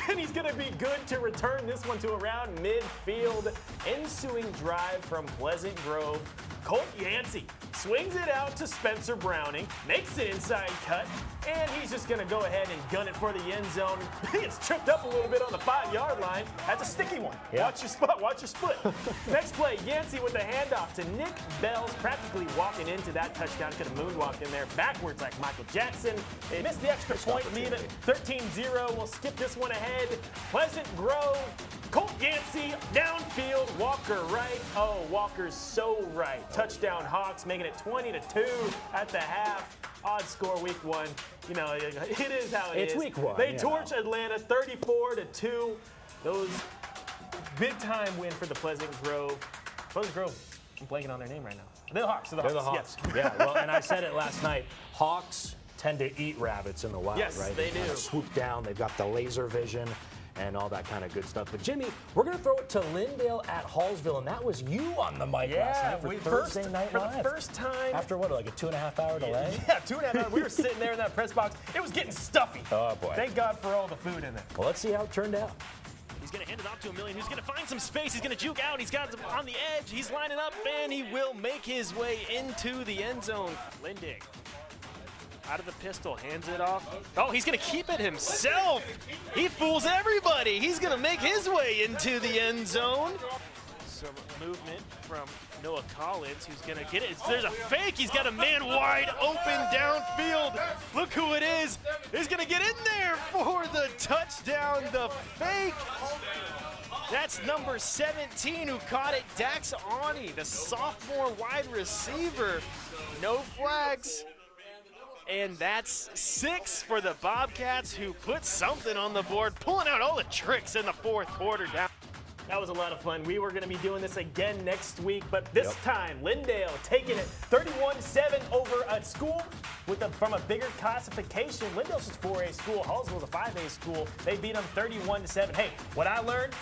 And he's going to be good to return this one to around midfield. Ensuing drive from Pleasant Grove. Colt Yancey swings it out to Spencer Browning, makes an inside cut, and he's just going to go ahead and gun it for the end zone. He gets tripped up a little bit on the 5-yard line. That's a sticky one. Yeah. Watch your spot, watch your split. Next play, Yancey with the handoff to Nick Bells, practically walking into that touchdown. Could have moonwalked in there backwards like Michael Jackson. They missed the extra point, leave it 13-0. We'll skip this one ahead. Pleasant Grove. Colt Yancey, downfield, Walker right. Oh, Walker's so right. Touchdown Hawks, making it 20-2 at the half. Odd score week 1. You know, it is how it is. It's week 1. They torch Atlanta 34-2. Those big-time win for the Pleasant Grove. Pleasant Grove, I'm blanking on their name right now. They're the Hawks. They're the Hawks. Yes. Yeah, well, and I said it last night. Hawks tend to eat rabbits in the wild, yes, right? They do. Kind of swoop down. They've got the laser vision and all that kind of good stuff. But Jimmy, we're going to throw it to Lindale at Hallsville, and that was you on the mic last night for Thursday Night Live. For the first time. After what, like a 2.5-hour delay? Yeah, 2.5 hours. We were sitting there in that press box. It was getting stuffy. Oh, boy. Thank God for all the food in there. Well, let's see how it turned out. He's going to hand it off to Emilian, who's going to find some space. He's going to juke out. He's got him on the edge. He's lining up, and he will make his way into the end zone. Lindig out of the pistol, hands it off. Oh, he's going to keep it himself. He fools everybody. He's going to make his way into the end zone. Some movement from Noah Collins, who's going to get it. There's a fake. He's got a man wide open downfield. Look who it is. He's going to get in there for the touchdown. The fake. That's number 17 who caught it. Dax Ani, the sophomore wide receiver. No flags. And that's 6 for the Bobcats, who put something on the board, pulling out all the tricks in the fourth quarter. That was a lot of fun. We were going to be doing this again next week, but this time, Lindale taking it 31-7 over at school from a bigger classification. Lindale's just 4A school. Hallsville's a 5A school. They beat them 31-7. Hey, what I learned?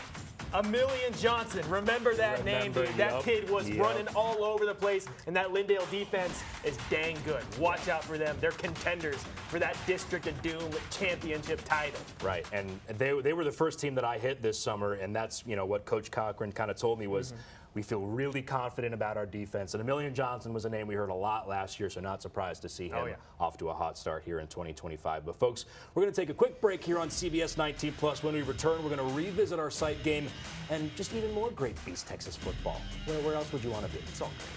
Emilian Johnson. Remember that name, dude. That kid was running all over the place, and that Lindale defense is dang good. Watch out for them. They're contenders for that District of Doom championship title. Right, and they were the first team that I hit this summer, and that's what Coach Cochran kind of told me was We feel really confident about our defense. And Emilian Johnson was a name we heard a lot last year, so not surprised to see him off to a hot start here in 2025. But folks, we're going to take a quick break here on CBS 19 Plus. When we return, we're going to revisit our site game and just even more great East Texas football. Where else would you want to be? It's all great.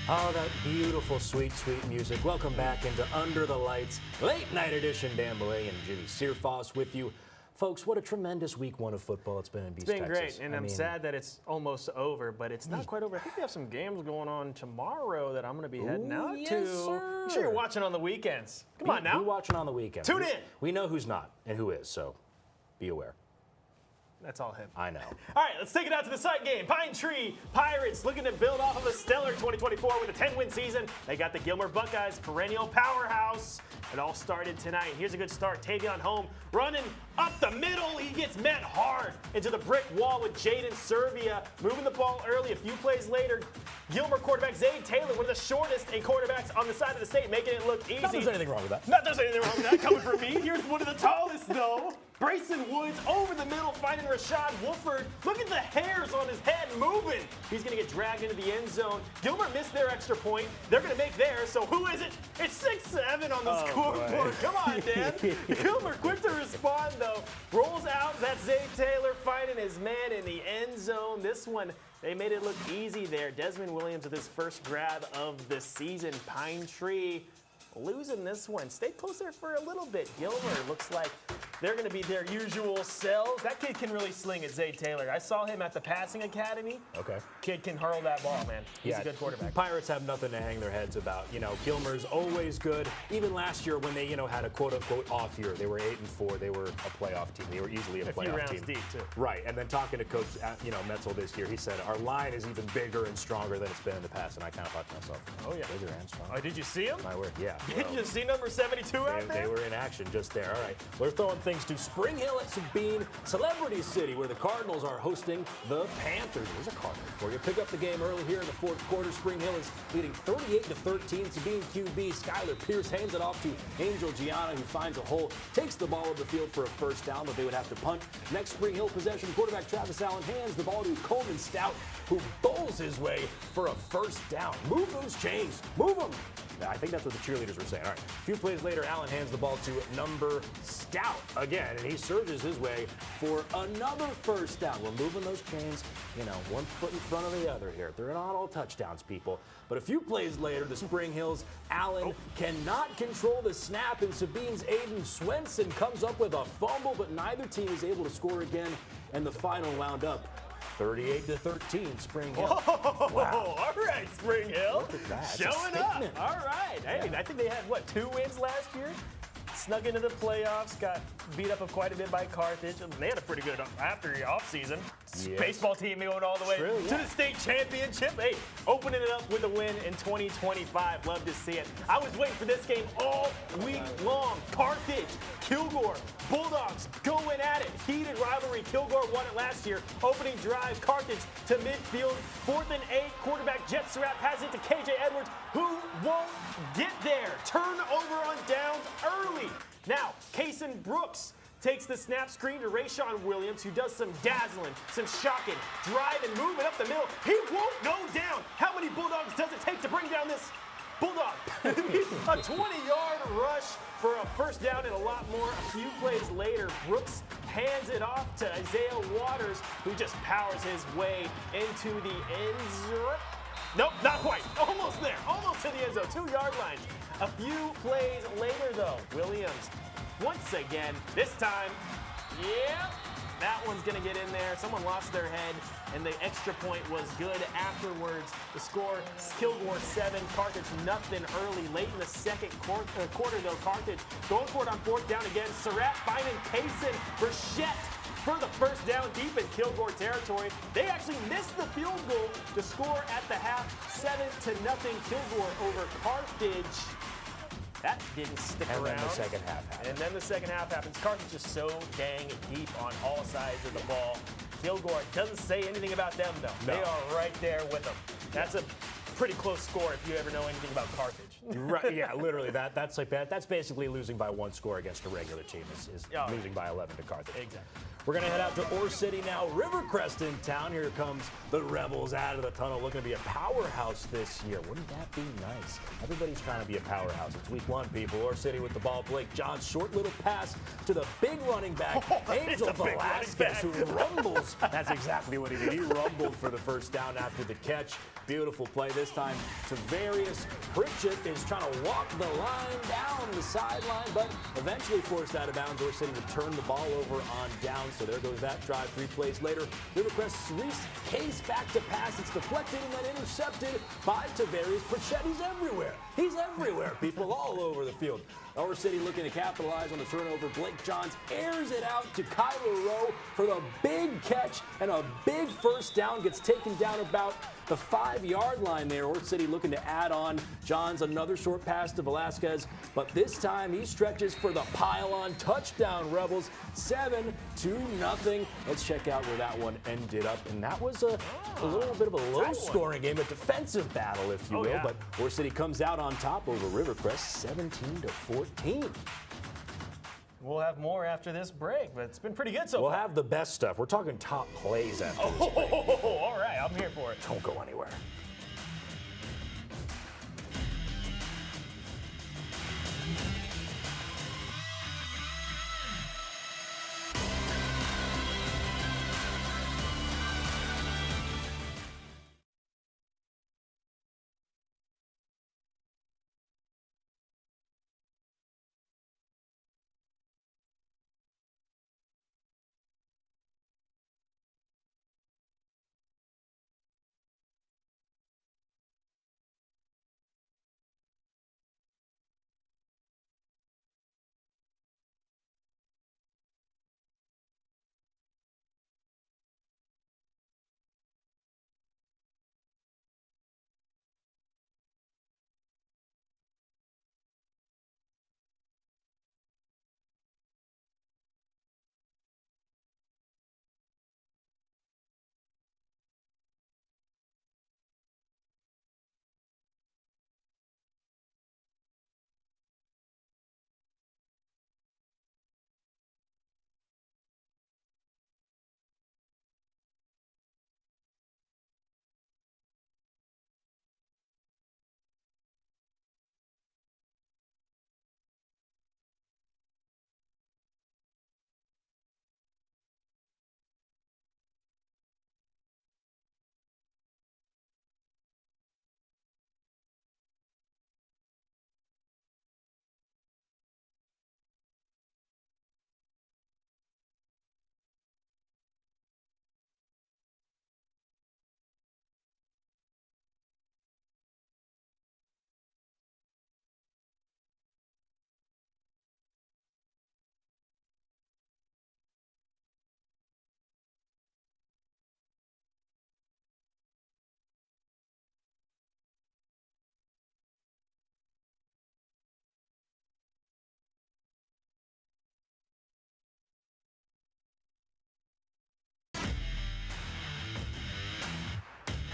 Oh, that beautiful, sweet, sweet music. Welcome back into Under the Lights, late night edition. Dan Boulay and Jimmy Searfoss with you. Folks, what a tremendous week one of football it's been in East Texas. It's been great, and I'm sad that it's almost over, but it's not quite over. I think we have some games going on tomorrow that I'm going to be heading out to. Sir. I'm sure you're watching on the weekends. Come on now. We're watching on the weekend. Tune in. We know who's not and who is, so be aware. That's all him. I know. All right, let's take it out to the site game. Pine Tree Pirates looking to build off of a stellar 2024 with a 10-win season. They got the Gilmer Buckeyes, perennial powerhouse. It all started tonight. Here's a good start. Tavion Home running up the middle. He gets met hard into the brick wall with Jaden Servia moving the ball early. A few plays later, Gilmer quarterback Zay Taylor, one of the shortest in quarterbacks on the side of the state, making it look easy. Not there's anything wrong with that. Not there's anything wrong with that coming from me. Here's one of the tallest, though. Brayson Woods over the middle, finding Rashad Wolford. Look at the hairs on his head moving. He's going to get dragged into the end zone. Gilmer missed their extra point. They're going to make theirs. So who is it? It's 6-7 on the scoreboard. Come on, Dan. Gilmer quick to respond, though. Rolls out. That's Zay Taylor finding his man in the end zone. This one, they made it look easy there. Desmond Williams with his first grab of the season. Pine Tree losing this one. Stay close there for a little bit. Gilmer looks like they're going to be their usual selves. That kid can really sling it, Zay Taylor. I saw him at the passing academy. Okay. Kid can hurl that ball, man. He's a good quarterback. Pirates have nothing to hang their heads about. You know, Gilmer's always good. Even last year when they, had a quote-unquote off year, they were 8-4. They were a playoff team. They were easily a playoff team. A few rounds deep, too. Right. And then talking to Coach, Metzel this year, he said, our line is even bigger and stronger than it's been in the past. And I kind of thought to myself, oh, yeah. Bigger and stronger. Oh, did you see him? My word, yeah. Did you see number 72 out there? They were in action just there. All right. We're throwing things to Spring Hill at Sabine, Celebrity City, where the Cardinals are hosting the Panthers. There's a Cardinal for you. Pick up the game early here in the fourth quarter. Spring Hill is leading 38-13. Sabine QB Skylar Pierce hands it off to Angel Gianna, who finds a hole, takes the ball over the field for a first down, but they would have to punt. Next Spring Hill possession, quarterback Travis Allen hands the ball to Coleman Stout, who bowls his way for a first down. Move those chains. Move them. I think that's what the cheerleaders were saying. All right. A few plays later, Allen hands the ball to number Scout again, and he surges his way for another first down. We're moving those chains, one foot in front of the other here. They're not all touchdowns, people. But a few plays later, the Spring Hills Allen cannot control the snap, and Sabine's Aiden Swenson comes up with a fumble, but neither team is able to score again, and the final wound up 38-13, Spring Hill. Whoa, wow. All right, Spring Hill. Look at that. Showing up. All right. Hey, I think they had, 2 wins last year? Snuck into the playoffs, got beat up quite a bit by Carthage. They had a pretty good offseason. Yes. Baseball team going all the way True, to the state championship. Hey, opening it up with a win in 2025. Love to see it. I was waiting for this game all week long. Carthage, Kilgore, Bulldogs going at it. Heated rivalry. Kilgore won it last year. Opening drive, Carthage to midfield. 4th and 8. Quarterback Jet Surratt passes it to KJ Edwards, who won't get there. Turnover on downs early. Now, Kason Brooks takes the snap screen to Rayshawn Williams, who does some dazzling, some shocking, driving, moving up the middle. He won't go down. How many Bulldogs does it take to bring down this Bulldog? A 20-yard rush for a first down and a lot more. A few plays later, Brooks hands it off to Isaiah Waters, who just powers his way into the end zone. Nope, not quite. Almost there. Almost to the end zone. 2-yard lines. A few plays later, though, Williams once again, this time, that one's going to get in there. Someone lost their head, and the extra point was good afterwards. The score, Kilgore 7, Carthage nothing early. Late in the second quarter, though, Carthage going for it on 4th down again. Surratt finding Payson. Burchette for the first down deep in Kilgore territory. They actually missed the field goal to score at the half. 7-0 Kilgore over Carthage. That didn't stick around. And then the second half happened. And then the second half happens. Carthage is so dang deep on all sides of the ball. Kilgore doesn't say anything about them, though. No. They are right there with them. That's a pretty close score if you ever know anything about Carthage. Right, yeah, literally. That's like that. That's basically losing by 1 score against a regular team is losing by 11 to Carthage. Exactly. We're going to head out to Ore City now. Rivercrest in town. Here comes the Rebels out of the tunnel, looking to be a powerhouse this year. Wouldn't that be nice? Everybody's trying to be a powerhouse. It's week 1, people. Ore City with the ball. Blake John's short little pass to the big running back, Angel Velasquez, who rumbles. That's exactly what he did. He rumbled for the first down after the catch. Beautiful play this time. Tavarius Pritchett is trying to walk the line down the sideline, but eventually forced out of bounds. Ore City would turn the ball over on downs. So there goes that drive. 3 plays later, Rivercrest's Reese Case back to pass. It's deflected and then intercepted by Tavarius Pritchett. He's everywhere. He's everywhere, people, all over the field. Ore City looking to capitalize on the turnover. Blake Johns airs it out to Kyler Rowe for the big catch, and a big first down. Gets taken down about the 5-yard line there. Ore City looking to add on. Johns another short pass to Velasquez, but this time he stretches for the pile-on touchdown. Rebels 7-0. Let's check out where that one ended up, and that was a little bit of a low-scoring game, a defensive battle, if you will. Yeah. But Ore City comes out on top over Rivercrest, 17-14. We'll have more after this break, but it's been pretty good so We'll far. have the best stuff. We're talking top plays after this break. All right, I'm here for it. Don't go anywhere.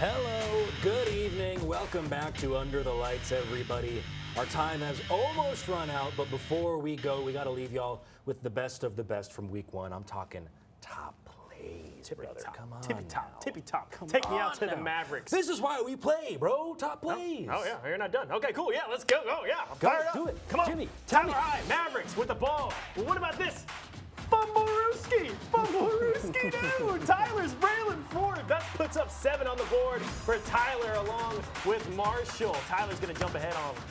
Hello, good evening. Welcome back to Under the Lights, everybody. Our time has almost run out, but before we go, we got to leave y'all with the best of the best from week 1. I'm talking top plays, brother. Come on. Tippy top. Tippy top. Come Take me out on to the now. Mavericks. This is why we play, bro. Top plays. Oh, yeah. You're not done. Okay, cool. Yeah, let's go. Oh, yeah. I'm Go, fired up. do it. Come on. Jimmy, tell Tyler me. High, Mavericks with the ball. Well, what about this? Fumblerooski. Fumblerooski, dude. Tyler's railing forward. That puts up 7 on the board for Tyler along with Marshall. Tyler's going to jump ahead on him.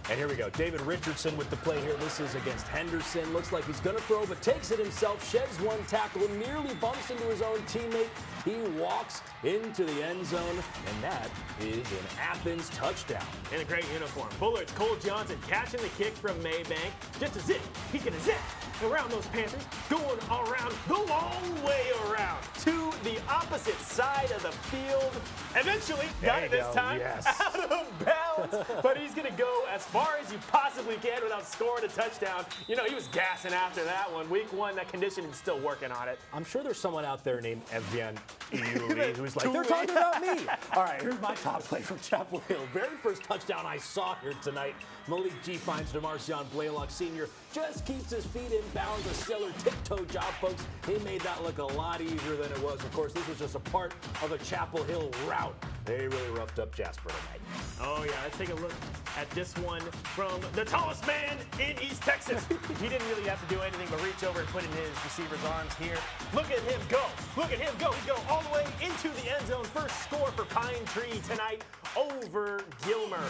And here we go. David Richardson with the play here. This is against Henderson. Looks like he's going to throw, but takes it himself. Sheds one tackle and nearly bumps into his own teammate. He walks into the end zone, and that is an Athens touchdown. In a great uniform. Bullards, Cole Johnson catching the kick from Maybank. Just a zip. He's going to zip around those Panthers, going around the long way around to the opposite side of the field. Eventually, got it this time, yes. out of bounds. But he's going to go as far as you possibly can without scoring a touchdown. You know, he was gassing after that one. Week 1, that conditioning's still working on it. I'm sure there's someone out there named Evgen Iuli who's like, they're talking about me. All right, here's my top play from Chapel Hill. Very first touchdown I saw here tonight. Malik G finds DeMarcion Blaylock Sr. Just keeps his feet in bounds. A stellar tiptoe job, folks. He made that look a lot easier than it was. Of course, this was just a part of a Chapel Hill route. They really roughed up Jasper tonight. Oh, yeah, let's take a look at this one from the tallest man in East Texas. He didn't really have to do anything but reach over and put in his receiver's arms here. Look at him go. Look at him go. He's going all the way into the end zone. First score for Pine Tree tonight over Gilmer.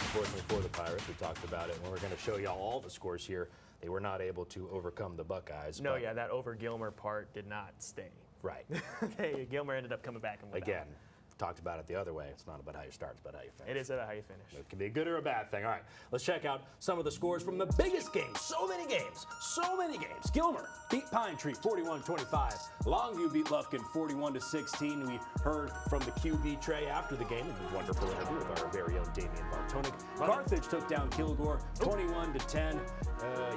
Unfortunately for the Pirates, we talked about it, and we're going to show y'all all the scores here. They were not able to overcome the Buckeyes. No, yeah, that over Gilmer part did not stay. Right. Okay, Gilmer ended up coming back and won that Again, one. talked about it the other way. It's not about how you start, it's about how you finish. It is about how you finish. It can be a good or a bad thing. All right, let's check out some of the scores from the biggest games. So many games. So many games. Gilmer beat Pine Tree 41-25. Longview beat Lufkin 41-16. We heard from the QB Trey after the game. A wonderful interview with our very own Damian Bartonic. Carthage took down Kilgore 21-10.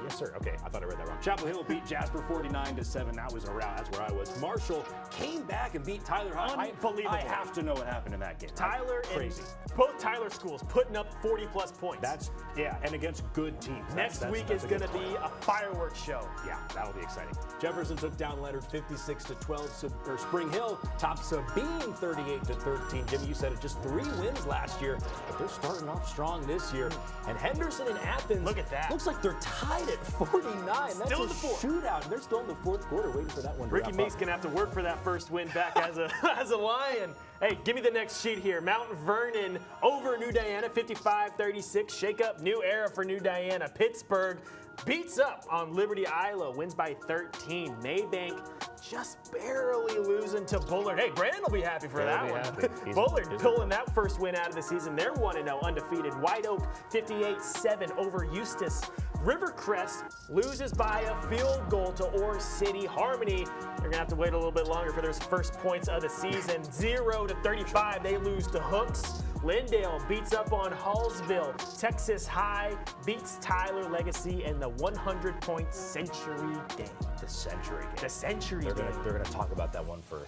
Yes, sir. Okay, I thought I read that wrong. Chapel Hill beat Jasper 49-7. That was a rout. That's where I was. Marshall came back and beat Tyler High. Unbelievable. I have to know what happened in that game. Tyler Crazy. and both Tyler schools putting up 40-plus points. That's, yeah, and against good teams. Next week is going to be a fireworks show. Yeah, that'll be exciting. Jefferson took down Leonard 56-12. Spring Hill topped Sabine 38-13. Jimmy, you said it, just 3 wins last year, but they're starting off strong this year. And Henderson and Athens, look at that. Looks like they're tied at 49. That's still a in the fourth. shootout. They're still in the fourth quarter waiting for that one to Ricky wrap Meek's up. going to have to work for that first win back as a Lion. Hey, give me the next sheet here. Mount Vernon over New Diana, 55-36. Shake up, new era for New Diana. Pittsburgh beats up on Liberty Isla, wins by 13. Maybank just barely losing to Bullard. Hey, Brandon will be happy for that one. Bullard pulling that first win out of the season. They're 1-0 undefeated. White Oak 58-7 over Eustis. Rivercrest loses by a field goal to Ore City. Harmony, they're going to have to wait a little bit longer for their first points of the season. 0-35, they lose to Hooks. Lindale beats up on Hallsville. Texas High beats Tyler Legacy in the 100-point Century game. The Century game. The Century They're game. going to talk about that one for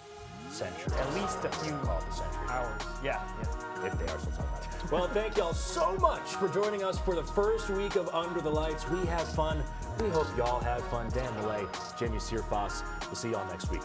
centuries. At least a few Called the Century hours. Yeah. if they are still talking about it. Well, thank y'all so much for joining us for the first week of Under the Lights. We had fun. We hope y'all had fun. Dan Millay, Jamie Searfoss. We'll see y'all next week.